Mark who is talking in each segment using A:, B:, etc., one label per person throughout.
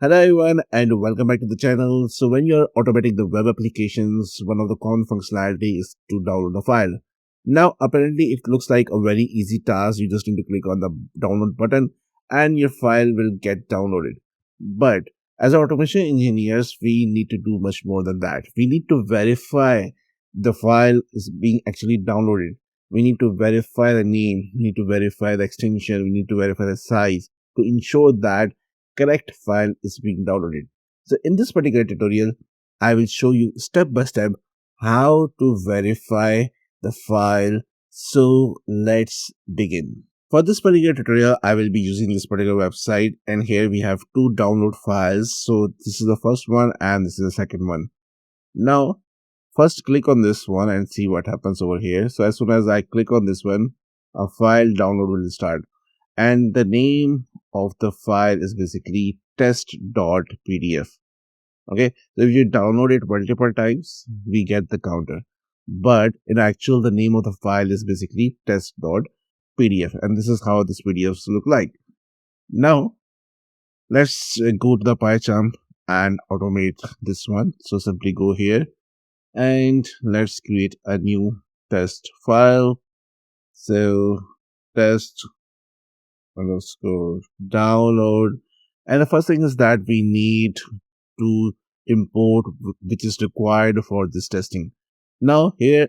A: Hello everyone and welcome back to the channel. So when you're automating the web applications, one of the common functionality is to download the file. Now apparently it looks like a very easy task. You just need to click on the download button and your file will get downloaded. But as automation engineers, we need to do much more than that. We need to verify the file is being actually downloaded. We need to verify the name, we need to verify the extension, we need to verify the size to ensure that correct file is being downloaded. So in this particular tutorial, I will show you step by step how to verify the file. So let's begin. For this particular tutorial, I will be using this particular website, and here we have two download files. So this is the first one and this is the second one. Now, first click on this one and see what happens over here. So as soon as I click on this one, a file download will start. And the name of the file is basically test.pdf. Okay, so if you download it multiple times, we get the counter. But in actual, the name of the file is basically test.pdf, and this is how this PDFs look like. Now, let's go to the PyCharm and automate this one. So simply go here and let's create a new test file. So test underscore download, and the first thing is that we need to import which is required for this testing. Now here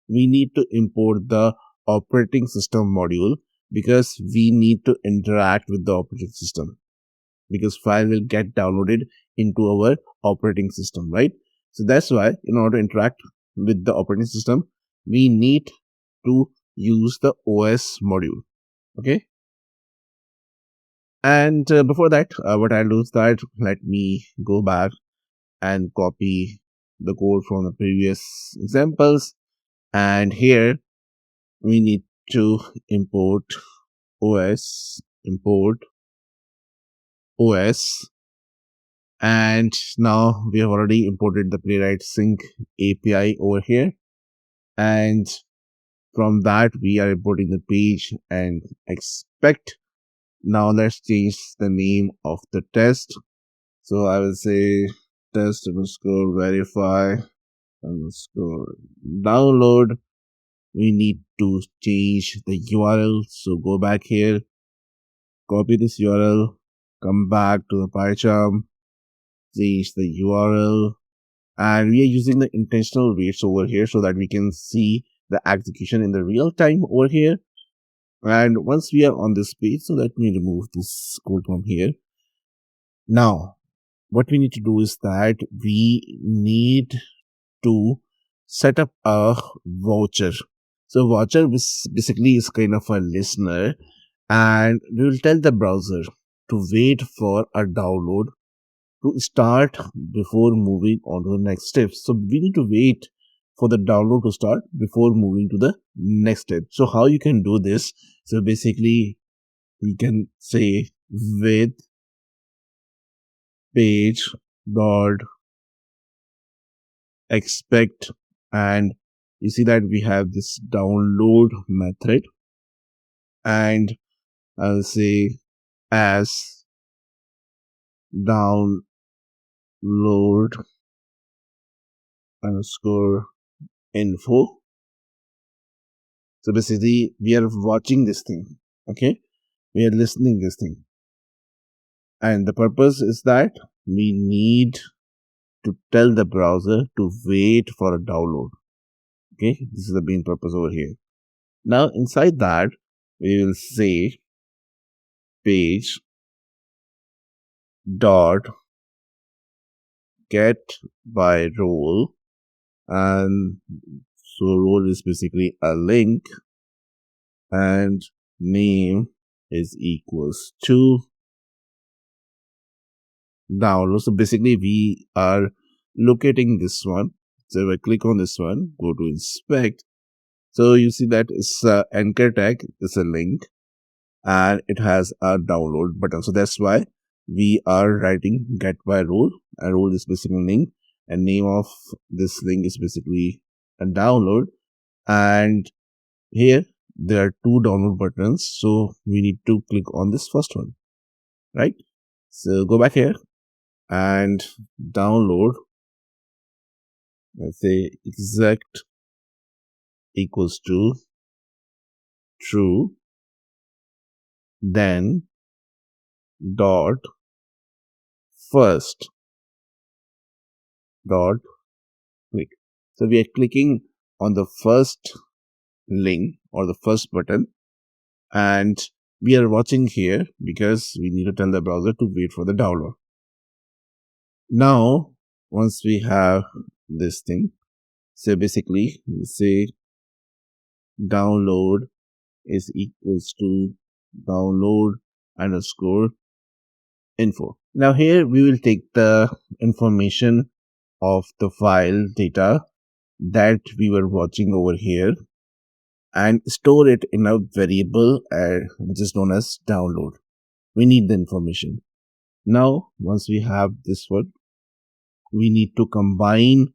A: we need to import the operating system module because we need to interact with the operating system, because file will get downloaded into our operating system, right? So that's why in order to interact with the operating system, we need to use the OS module. Okay, and before that, what I'll do is that let me go back and copy the code from the previous examples, and here we need to import os, and now we have already imported the Playwright sync API over here, and from that we are importing the page and expect. Now let's change the name of the test. So I will say test underscore verify underscore download. We need to change the URL. So go back here, copy this URL, come back to the PyCharm, change the URL, and we are using the intentional waits over here so that we can see the execution in the real time over here. And once we are on this page, so let me remove this code from here. Now, what we need to do is that we need to set up a voucher. So voucher basically is kind of a listener, and we will tell the browser to wait for a download to start before moving on to the next step. So we need to wait for the download to start before moving to the next step. So how you can do this? So basically we can say with page dot expect, and you see that we have this download method, and I'll say as download underscore info. So basically we are watching this thing, okay, we are listening this thing, and the purpose is that we need to tell the browser to wait for a download. Okay, this is the main purpose over here. Now inside that we will say page dot get by role, and so role is basically a link, and name is equals to download. So basically we are locating this one. So if I click on this one, go to inspect, so you see that it's anchor tag is a link and it has a download button. So that's why we are writing get by role, and role is basically link, and name of this link is basically a download. And here there are two download buttons, so we need to click on this first one, right? So go back here and download, let's say exact equals to true, then dot first dot click. So we are clicking on the first link or the first button, and we are watching here because we need to tell the browser to wait for the download. Now, once we have this thing, so basically we say download is equals to download underscore info. Now here we will take the information of the file data that we were watching over here and store it in a variable which is known as download. We need the information. Now, once we have this one, we need to combine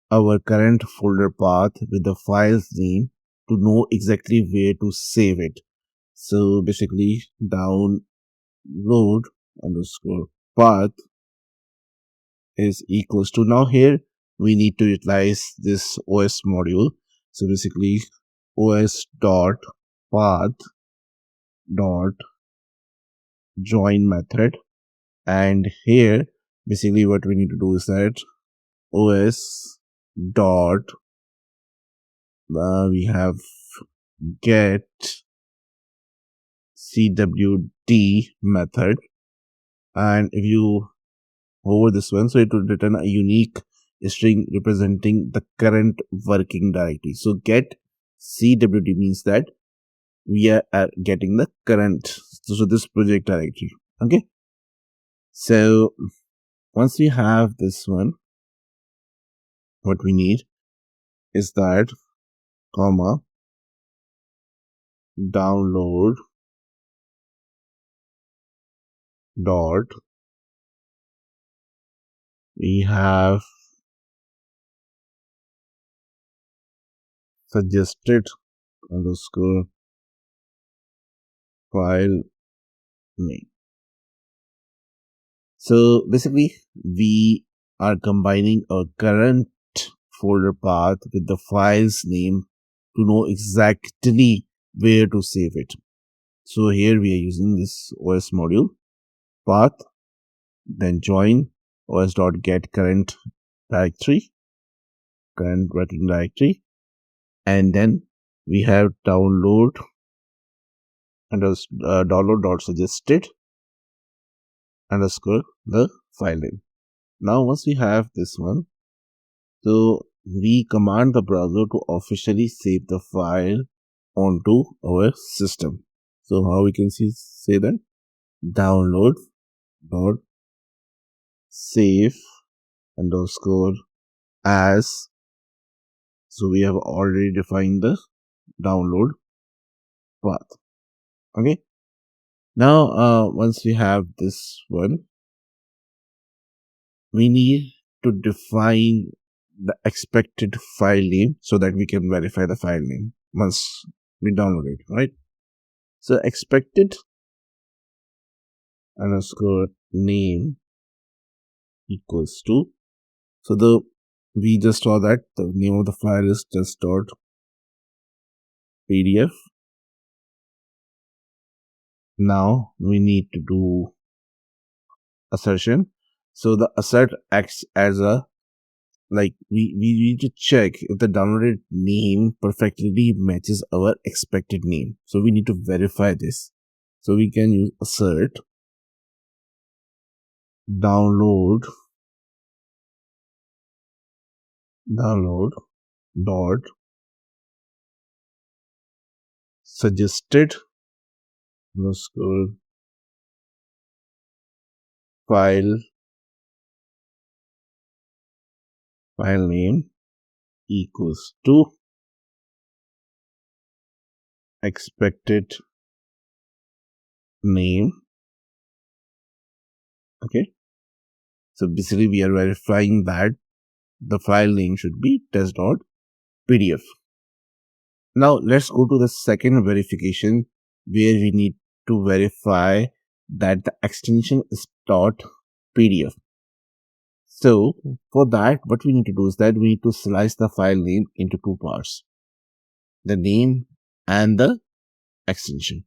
A: our current folder path with the file's name to know exactly where to save it. So basically download underscore path is equals to, now here we need to utilize this os module. So basically os.path.join method, and here basically what we need to do is that os dot we have get cwd method, and if you over this one, so it will return a unique string representing the current working directory. So get cwd means that we are getting the current, so this project directory. Okay, so once we have this one, what we need is that comma download dot we have suggested underscore file name. So basically we are combining a current folder path with the file's name to know exactly where to save it. So here we are using this os module path, then join os.get current directory, current working directory, and then we have download download.suggested underscore the file name. Now once we have this one, so we command the browser to officially save the file onto our system. So how we can say that download dot save underscore as, so we have already defined the download path. Okay, now once we have this one, we need to define the expected file name so that we can verify the file name once we download it, right? So expected underscore name equals to, so we just saw that the name of the file is test.pdf. Now we need to do assertion. So the assert acts as a, like we need to check if the downloaded name perfectly matches our expected name. So we need to verify this. So we can use assert download dot suggested underscore file name equals to expected name. Okay, so basically we are verifying that the file name should be test.pdf. Now let's go to the second verification, where we need to verify that the extension is PDF. So for that, what we need to do is that we need to slice the file name into two parts, the name and the extension.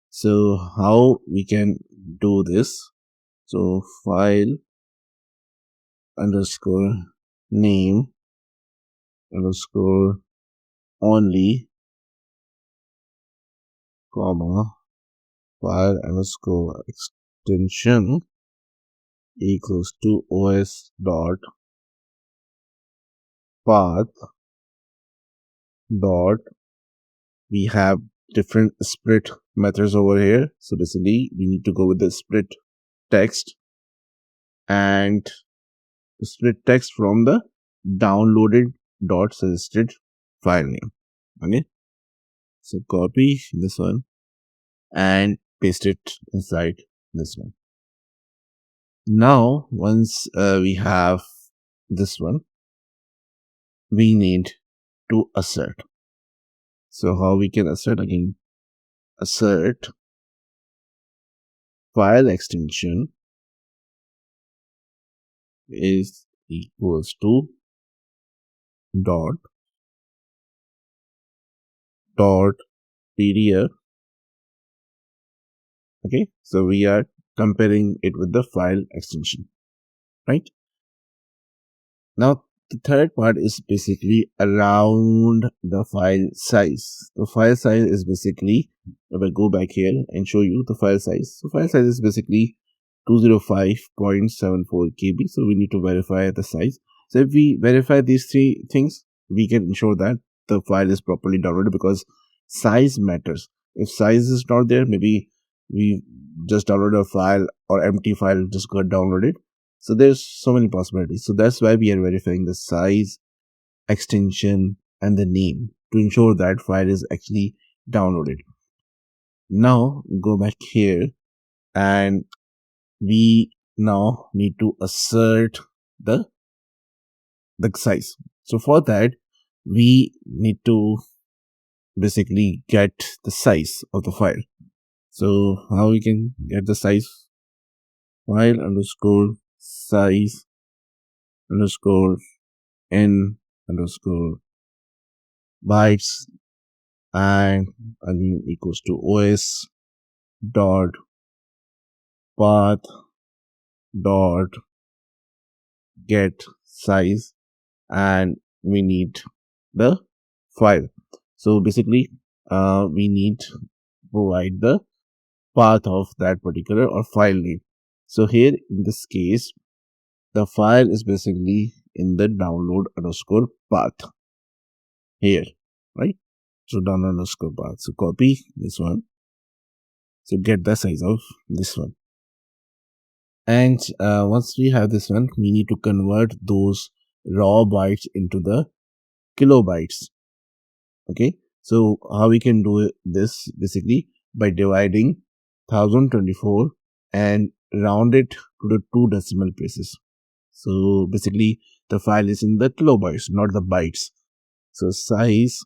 A: So how we can do this? So file underscore name underscore only comma file underscore extension equals to os.path dot. We have different split methods over here. So basically we need to go with the split text and split text from the downloaded dot suggested file name. Okay, so copy this one and paste it inside this one. Now once we have this one, we need to assert. So how we can assert? Again, assert file extension is equals to dot PDF. Okay, so we are comparing it with the file extension, right? Now the third part is basically around the file size. The file size is basically, if I go back here and show you the file size, so file size is basically 205.74 KB. So we need to verify the size. So if we verify these three things, we can ensure that the file is properly downloaded, because size matters. If size is not there, maybe we just download a file or empty file just got downloaded. So there's so many possibilities. So that's why we are verifying the size, extension, and the name to ensure that file is actually downloaded. Now go back here and we now need to assert the size. So for that, we need to basically get the size of the file. So how we can get the size? File underscore size underscore n underscore bytes and again equals to os dot path dot get size, and we need the file. So basically we need to provide the path of that particular or file name. So here in this case, the file is basically in the download underscore path here, right? So download underscore path. So copy this one. So get the size of this one. And once we have this one, we need to convert those raw bytes into the kilobytes. Okay, so how we can do this? Basically by dividing 1024 and round it to the 2 decimal places. So basically the file is in the kilobytes, not the bytes. So size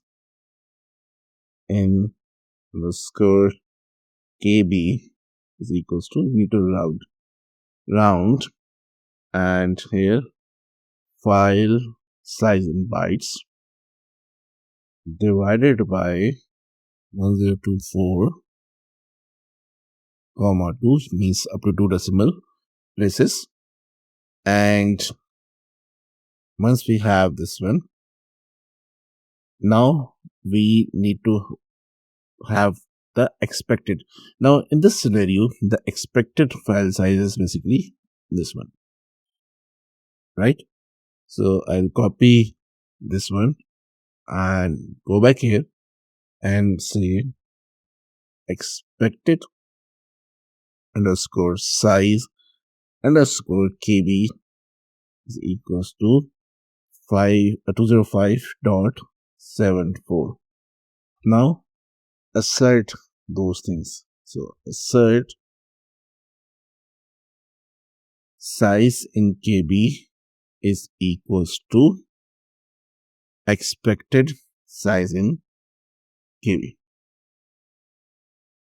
A: in underscore KB is equals to, we need to round, and here file size in bytes divided by 1024 comma 2 means up to 2 decimal places. And once we have this one, now we need to have the expected. Now in this scenario, the expected file size is basically this one, right? So I'll copy this one and go back here and say expected underscore size underscore KB is equals to 205.74. Now assert those things. So assert size in KB is equals to expected size in KB.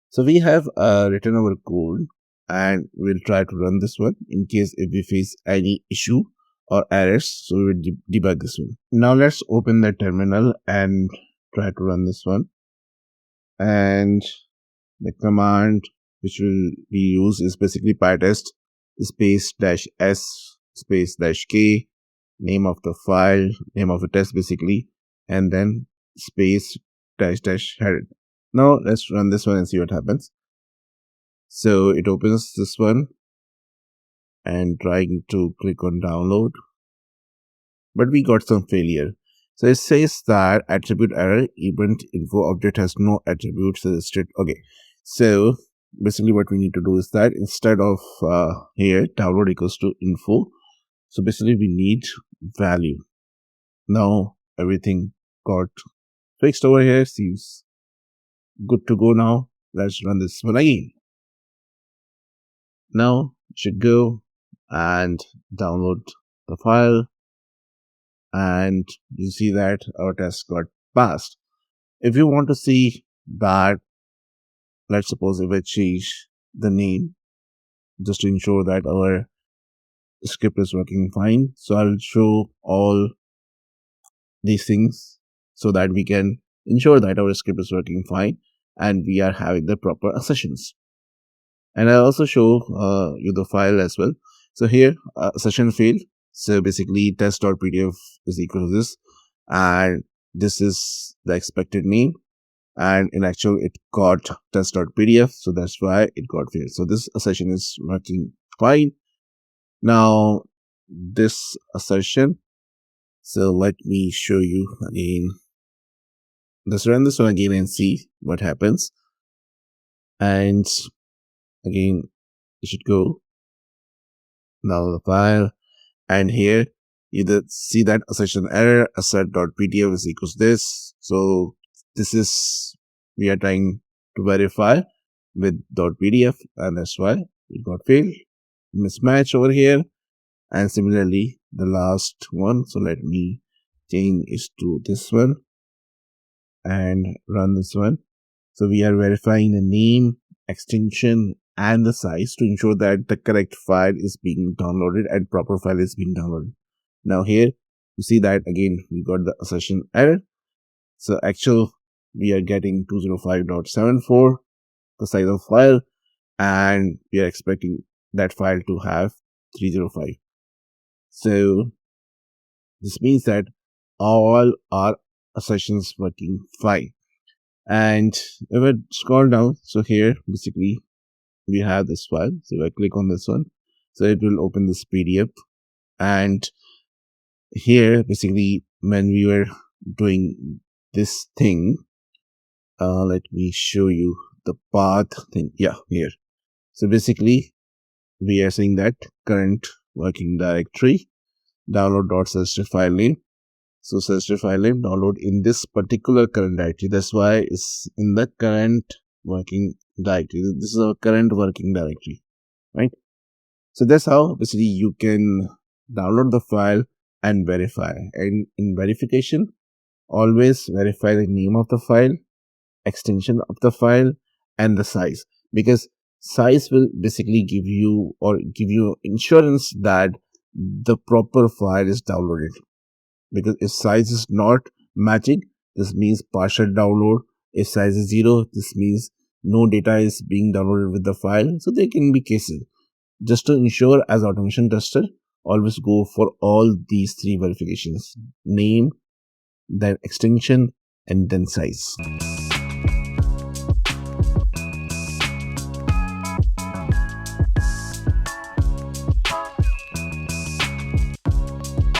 A: So we have written our code and we'll try to run this one in case if we face any issue or errors. So we will debug this one. Now let's open the terminal and try to run this one. And the command which will be used is basically PyTest space -s space -k, name of the file, name of the test basically, and then space --header. Now let's run this one and see what happens. So it opens this one and trying to click on download, but we got some failure. So it says that attribute error, event info object has no attributes suggested. Okay, so basically what we need to do is that instead of here download equals to info, so basically we need value. Now everything got fixed over here, seems good to go. Now let's run this one again. Now it should go and download the file, and you see that our test got passed. If you want to see that, let's suppose if I change the name just to ensure that our script is working fine. So I'll show all these things so that we can ensure that our script is working fine and we are having the proper assertions. And I'll also show you the file as well. So here assertion failed. So basically test.pdf is equal to this, and this is the expected name, and in actual it got test.pdf, so that's why it got failed. So this assertion is working fine. Now this assertion, so let me show you again. Let's run this one again and see what happens. And again it should go. Now the file, and here you see that assertion error assert.pdf is equals this. So this is, we are trying to verify with .pdf, and that's why it got failed. Mismatch over here, and similarly the last one. So let me change it to this one and run this one. So we are verifying the name, extension, and the size to ensure that the correct file is being downloaded and proper file is being downloaded. Now here you see that again we got the assertion error. So actual we are getting 205.74 the size of file, and we are expecting that file to have 305. So this means that all our assertions working fine. And if I scroll down, so here basically we have this file. So if I click on this one, so it will open this PDF, and here basically when we were doing this thing, let me show you the path thing. Yeah, here. So basically we are saying that current working directory download.suggested file name. So suggested file name download in this particular current directory. That's why it's in the current working directory. This is our current working directory, right? So that's how basically you can download the file and verify. And in verification, always verify the name of the file, extension of the file, and the size, because size will basically give you insurance that the proper file is downloaded. Because if size is not matching, this means partial download. If size is 0, this means no data is being downloaded with the file. So there can be cases. Just to ensure, as automation tester, always go for all these 3 verifications: name, then extension, and then size.